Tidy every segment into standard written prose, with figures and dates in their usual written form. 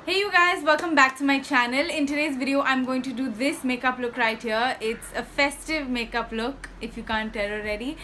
Hey you guys, welcome back to my channel. In today's video, I'm going to do this makeup look right here. It's a festive makeup look, if you can't tell already.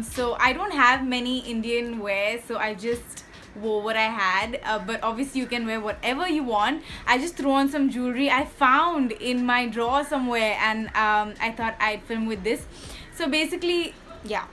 So I don't have many Indian wear, so I just wore what I had. But obviously you can wear whatever you want. I just threw on some jewelry I found in my drawer somewhere, and I thought I'd film with this. So basically, yeah,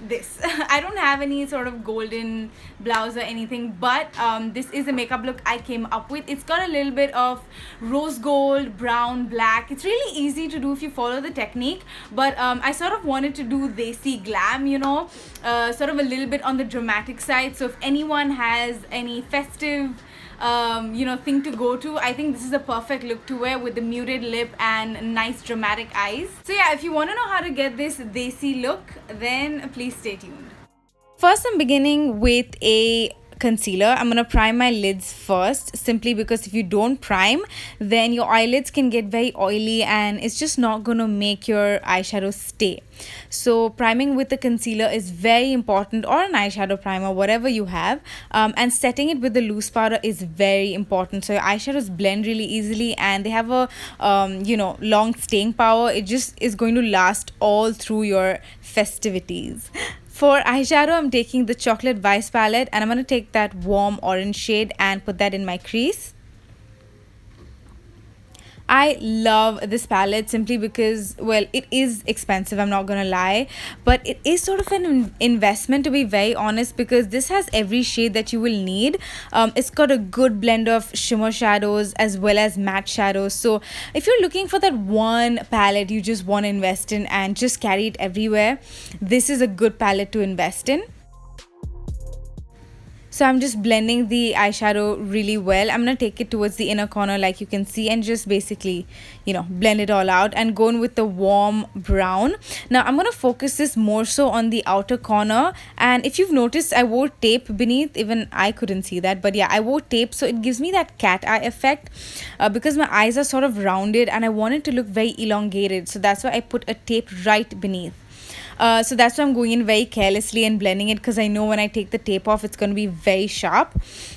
this I don't have any sort of golden blouse or anything, but this is a makeup look I came up with. It's got a little bit of rose gold, brown, black. It's really easy to do if you follow the technique, but I sort of wanted to do Desi Glam, sort of a little bit on the dramatic side. So if anyone has any festive thing to go to, I think this is a perfect look to wear with the muted lip and nice dramatic eyes. So yeah, if you want to know how to get this desi look, then please stay tuned. First, I'm beginning with a concealer. I'm gonna prime my lids first, simply because if you don't prime, then your eyelids can get very oily and it's just not gonna make your eyeshadow stay. So priming with the concealer is very important, or an eyeshadow primer, whatever you have, and setting it with the loose powder is very important, so your eyeshadows blend really easily and they have a long staying power. It just is going to last all through your festivities. For eyeshadow, I'm taking the Chocolate Vice palette and I'm going to take that warm orange shade and put that in my crease. I love this palette simply because, well, it is expensive, I'm not gonna lie, but it is sort of an investment, to be very honest, because this has every shade that you will need. It's got a good blend of shimmer shadows as well as matte shadows. So if you're looking for that one palette you just want to invest in and just carry it everywhere, this is a good palette to invest in. So I'm just blending the eyeshadow really well. I'm going to take it towards the inner corner like you can see and just basically, blend it all out and go in with the warm brown. Now I'm going to focus this more so on the outer corner, and if you've noticed, I wore tape beneath. Even I couldn't see that, but yeah, I wore tape, so it gives me that cat eye effect because my eyes are sort of rounded and I want it to look very elongated. So that's why I put a tape right beneath. So that's why I'm going in very carelessly and blending it, because I know when I take the tape off it's going to be very sharp.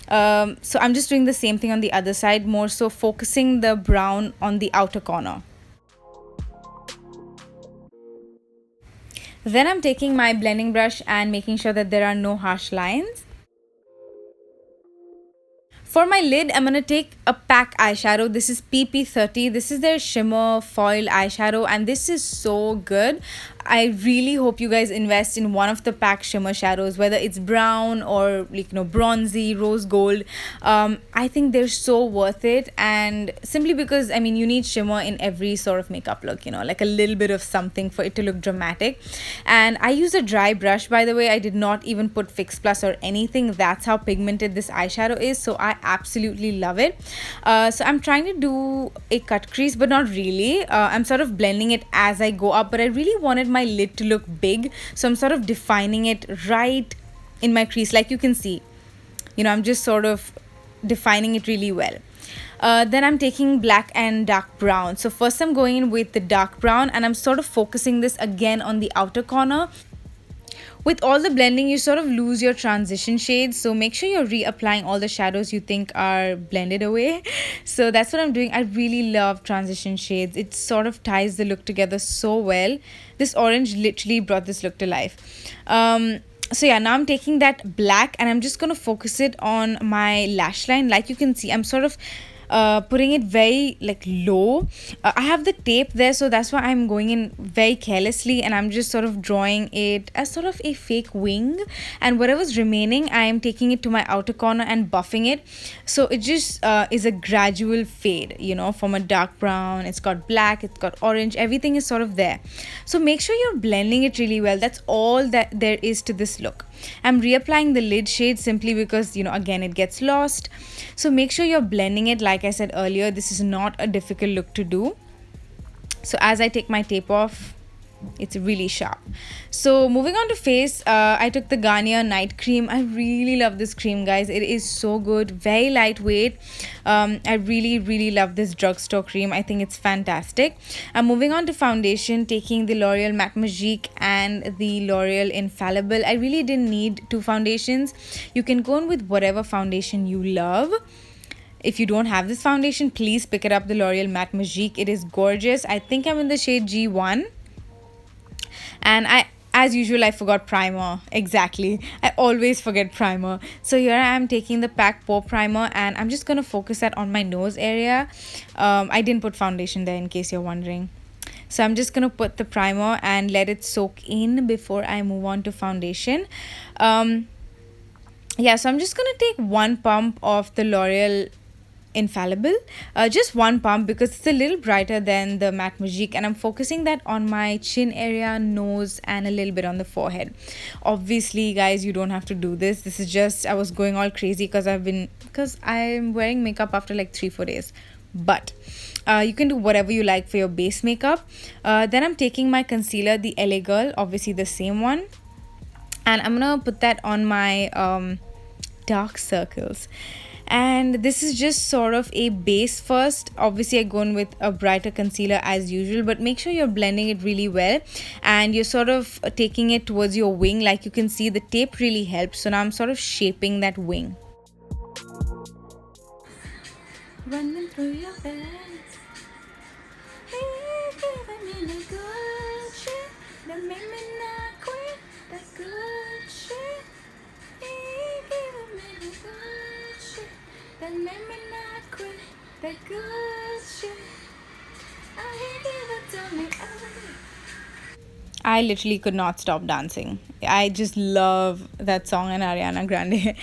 So I'm just doing the same thing on the other side, more so focusing the brown on the outer corner. Then I'm taking my blending brush and making sure that there are no harsh lines. For my lid, I'm going to take a PAC eyeshadow. This is PP30. This is their shimmer foil eyeshadow and this is so good. I really hope you guys invest in one of the PAC shimmer shadows, whether it's brown or bronzy, rose gold. I think they're so worth it, and simply because you need shimmer in every sort of makeup look, like a little bit of something for it to look dramatic. And I use a dry brush, by the way. I did not even put Fix Plus or anything. That's how pigmented this eyeshadow is, so I absolutely love it. So I'm trying to do a cut crease, but not really. I'm sort of blending it as I go up, but I really wanted my lid to look big, so I'm sort of defining it right in my crease, like you can see. I'm just sort of defining it really well. Then I'm taking black and dark brown. So first I'm going in with the dark brown and I'm sort of focusing this again on the outer corner. With all the blending, you sort of lose your transition shades, so make sure you're reapplying all the shadows you think are blended away. So that's what I'm doing. I really love transition shades. It sort of ties the look together so well. This orange literally brought this look to life. So yeah, now I'm taking that black and I'm just going to focus it on my lash line. Like you can see, I'm sort of putting it very low. I have the tape there, so that's why I'm going in very carelessly and I'm just sort of drawing it as sort of a fake wing, and whatever's remaining I am taking it to my outer corner and buffing it, so it just is a gradual fade, from a dark brown. It's got black, it's got orange, everything is sort of there. So make sure you're blending it really well. That's all that there is to this look. I'm reapplying the lid shade simply because again it gets lost, so make sure you're blending it. Like I said earlier, this is not a difficult look to do. So as I take my tape off, it's really sharp. So moving on to face, I took the Garnier night cream. I really love this cream, guys. It is so good, very lightweight. I really love this drugstore cream. I think it's fantastic. I'm moving on to foundation, taking the L'Oreal Matte Magique and the L'Oreal Infallible. I really didn't need two foundations. You can go in with whatever foundation you love. If you don't have this foundation, please pick it up, the L'Oreal Matte Magique. It is gorgeous. I think I'm in the shade G1. And as usual, I forgot primer. Exactly, I always forget primer. So here I am taking the PAC Pore Primer, and I'm just gonna focus that on my nose area. I didn't put foundation there, in case you're wondering. So I'm just gonna put the primer and let it soak in before I move on to foundation. Yeah, so I'm just gonna take one pump of the L'Oreal Infallible, just one pump, because it's a little brighter than the Matte Magique, and I'm focusing that on my chin area, nose, and a little bit on the forehead. Obviously guys, you don't have to do this. This is just, I was going all crazy because I'm wearing makeup after like 3-4 days. But you can do whatever you like for your base makeup. Then I'm taking my concealer, the LA Girl, obviously the same one, and I'm gonna put that on my dark circles. And this is just sort of a base first. Obviously I go in with a brighter concealer as usual, but make sure you're blending it really well and you're sort of taking it towards your wing. Like you can see, the tape really helps. So now I'm sort of shaping that wing. Running through your veins, giving me the good shit that make me not quit, that good shit. Giving me the good shit that make me not quit, that good shit. I give it to me every. I literally could not stop dancing. I just love that song and Ariana Grande.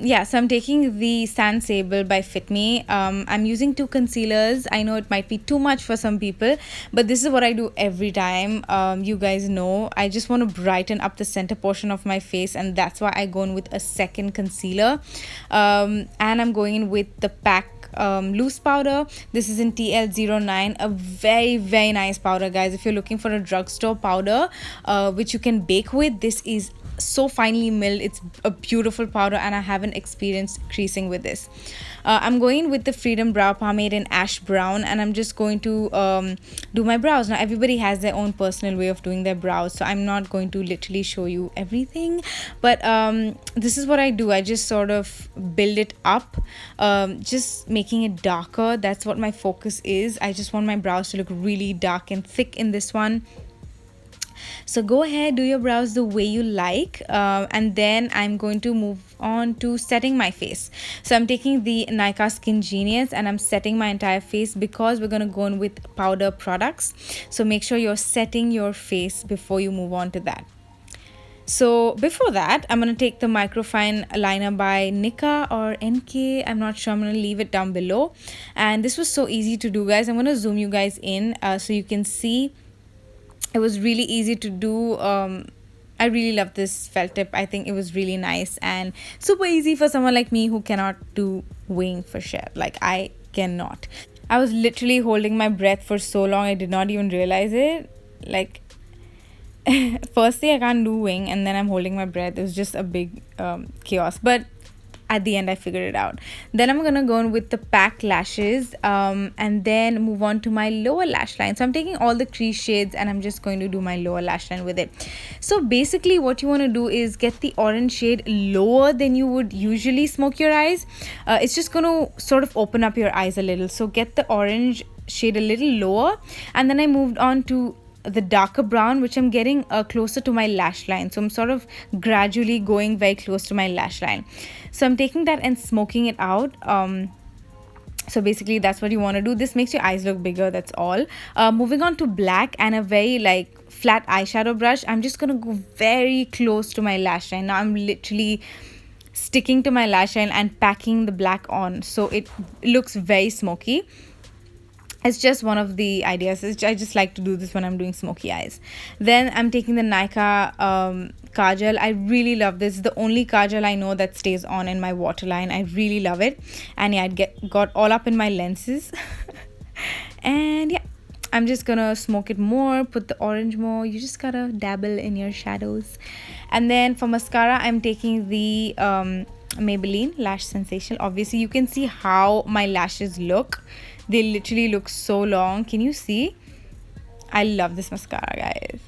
Yeah, so I'm taking the Sand Sable by Fit Me. I'm using 2 concealers. I know it might be too much for some people, but this is what I do every time. You guys know, I just want to brighten up the center portion of my face, and that's why I go in with a second concealer. And I'm going in with the PAC loose powder. This is in TL09, a very nice powder, guys. If you're looking for a drugstore powder which you can bake with, this is so finely milled. It's a beautiful powder, and I haven't experienced creasing with this. I'm going with the Freedom Brow Pomade in Ash Brown, and I'm just going to do my brows. Now everybody has their own personal way of doing their brows, so I'm not going to literally show you everything, but this is what I do. I just sort of build it up, just making it darker. That's what my focus is. I just want my brows to look really dark and thick in this one. So go ahead, do your brows the way you like, and then I'm going to move on to setting my face. So I'm taking the Nykaa Skin Genius and I'm setting my entire face, because we're going to go in with powder products. So make sure you're setting your face before you move on to that. So before that, I'm going to take the Microfine liner by Nika or NK. I'm not sure. I'm going to leave it down below. And this was so easy to do, guys. I'm going to zoom you guys in so you can see. It was really easy to do. I really love this felt tip. I think it was really nice and super easy for someone like me who cannot do wing for sure. Like, I cannot. I was literally holding my breath for so long, I did not even realize it. Like, firstly, I can't do wing, and then I'm holding my breath. It was just a big chaos. But at the end, I figured it out. Then I'm gonna go in with the PAC lashes, and then move on to my lower lash line. So I'm taking all the crease shades and I'm just going to do my lower lash line with it. So basically what you want to do is get the orange shade lower than you would usually smoke your eyes. It's just going to sort of open up your eyes a little. So get the orange shade a little lower, and then I moved on to the darker brown, which I'm getting closer to my lash line. So I'm sort of gradually going very close to my lash line. So I'm taking that and smoking it out. So basically that's what you want to do. This makes your eyes look bigger, that's all. Moving on to black and a very like flat eyeshadow brush. I'm just gonna go very close to my lash line. Now I'm literally sticking to my lash line and packing the black on, so it looks very smoky. It's just one of the ideas. I just like to do this when I'm doing smoky eyes. Then I'm taking the Nykaa kajal. I really love this. It's the only kajal I know that stays on in my waterline. I really love it. And yeah, it got all up in my lenses. And yeah, I'm just gonna smoke it more, put the orange more. You just gotta dabble in your shadows. And then for mascara, I'm taking the Maybelline Lash Sensational. Obviously, you can see how my lashes look. They literally look so long. Can you see? I love this mascara, guys.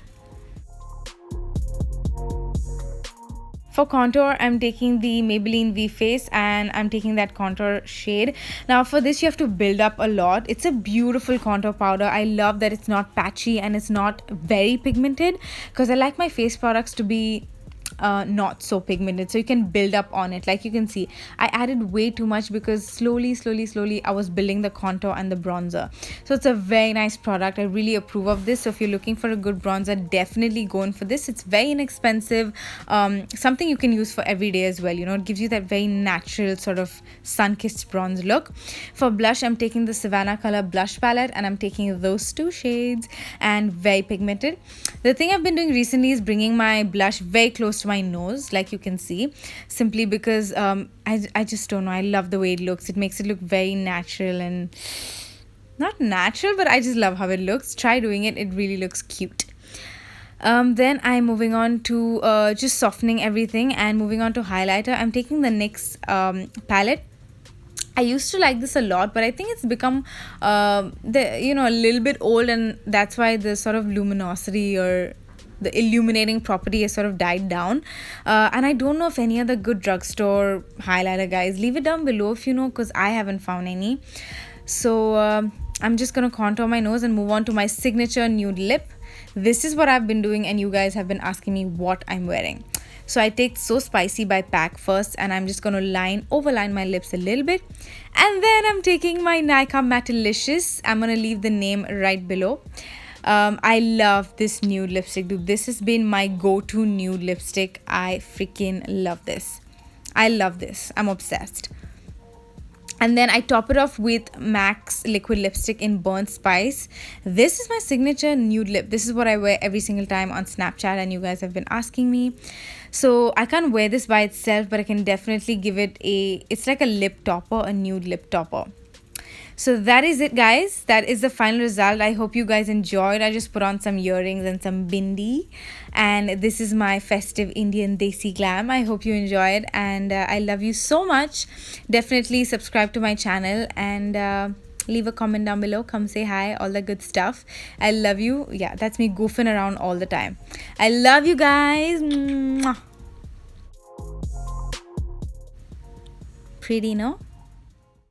For contour, I'm taking the Maybelline V Face and I'm taking that contour shade. Now for this, you have to build up a lot. It's a beautiful contour powder. I love that it's not patchy and it's not very pigmented, because I like my face products to be not so pigmented, so you can build up on it. Like you can see, I added way too much because slowly I was building the contour and the bronzer. So it's a very nice product. I really approve of this. So if you're looking for a good bronzer, definitely go in for this. It's very inexpensive, something you can use for every day as well. You know, it gives you that very natural sort of sun-kissed bronze look. For blush, I'm taking the Savannah color blush palette and I'm taking those two shades, and very pigmented. The thing I've been doing recently is bringing my blush very close to my nose, like you can see, simply because I just don't know, I love the way it looks. It makes it look very natural, and not natural, but I just love how it looks. Try doing it, it really looks cute. Then I'm moving on to just softening everything and moving on to highlighter. I'm taking the NYX palette. I used to like this a lot, but I think it's become a little bit old, and that's why the sort of luminosity or the illuminating property has sort of died down. And I don't know of any other good drugstore highlighter, guys. Leave it down below if you know, because I haven't found any. So I'm just gonna contour my nose and move on to my signature nude lip. This is what I've been doing, and you guys have been asking me what I'm wearing. So I take So Spicy by PAC first, and I'm just going to overline my lips a little bit. And then I'm taking my Nyx Matalicious. I'm going to leave the name right below. I love this nude lipstick, dude. This has been my go-to nude lipstick. I freaking love this. I love this. I'm obsessed. And then I top it off with MAC's liquid lipstick in Burnt Spice. This is my signature nude lip. This is what I wear every single time on Snapchat, and you guys have been asking me. So I can't wear this by itself, but I can definitely give it it's like a lip topper, a nude lip topper. So that is it, guys. That is the final result. I hope you guys enjoyed. I just put on some earrings and some bindi, and this is my festive Indian Desi Glam. I hope you enjoyed, and I love you so much. Definitely subscribe to my channel and leave a comment down below. Come say hi, all the good stuff. I love you. Yeah, that's me goofing around all the time. I love you guys. Mwah. Pretty, no?